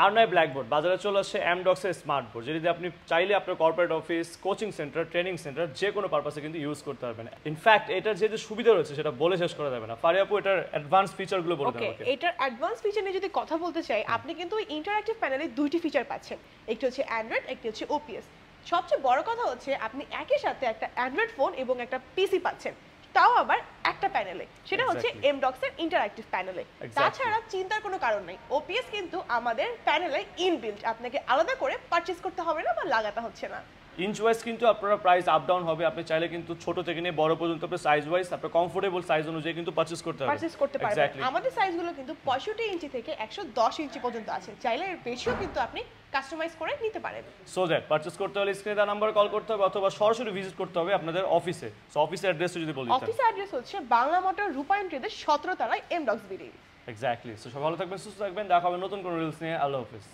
আর নয় ব্ল্যাকবোর্ড, বাজারে চলে আসছে এমডক্স এর স্মার্ট বোর্ড, যেটি আপনি চাইলে আপনার corporate office, coaching centre, training centre যে কোনো পারপাসে কিন্তু ইউজ করতে পারবেন। ইনফ্যাক্ট এটার যে যে সুবিধা রয়েছে সেটা বলে শেষ করা যাবে না। ফারিয়া আপু এটার অ্যাডভান্স ফিচারগুলো বলে দেন আমাকে। এটার অ্যাডভান্স ফিচার নিয়ে যদি কথা বলতে চাই, আপনি কিন্তু ইন্টারঅ্যাক্টিভ প্যানেলে দুইটি ফিচার পাচ্ছেন, একটি হচ্ছে অ্যান্ড্রয়েড, একটি হচ্ছে ওপিএস। সবচেয়ে বড় কথা হচ্ছে আপনি একই সাথে একটা অ্যান্ড্রয়েড ফোন এবং একটা পিসি পাচ্ছেন, তাও আবার একটা প্যানেলে, সেটা হচ্ছে এমডক্স এর ইন্টারঅ্যাক্টিভ প্যানেলে। তাছাড়া চিন্তার কোনো কারণ নেই, ওপিএস কিন্তু আমাদের প্যানেলে ইনবিল্ট, আপনাকে আলাদা করে পারচেজ করতে হবে না বা লাগাতে হচ্ছে না। ইঞ্চ ওয়াইজ কিন্তু আপনারা প্রাইস আপ ডাউন হবে, আপনি চাইলে কিন্তু ছোট থেকে নিয়ে বড় পর্যন্ত আপনার সাইজ ওয়াইজ আপনার কমফোর্টেবল সাইজ অনুযায়ী কিন্তু পারচেজ করতে পারবেন। আমাদের সাইজগুলো কিন্তু 65 ইঞ্চি থেকে 110 ইঞ্চি পর্যন্ত আছে, চাইলে এর বেশিও কিন্তু আপনি কাস্টমাইজ করে নিতে পারেন। সো দ্যাট পারচেজ করতে হলে স্ক্রিনে দেওয়া নাম্বারে কল করতে হবে অথবা সরাসরি ভিজিট করতে হবে আপনাদের অফিসে। সো অফিসের অ্যাড্রেসটা যদি বলি। অফিস অ্যাড্রেস হচ্ছে বাংলা মোটর রূপায়ণ ট্রেডের 17 তলায় এমডক্স বিল্ডিং। এক্স্যাক্টলি। সো সবাই ভালো থাকবেন, সুস্থ থাকবেন, দেখা হবে নতুন কোনো রিলস নিয়ে। আল্লাহ হাফেজ।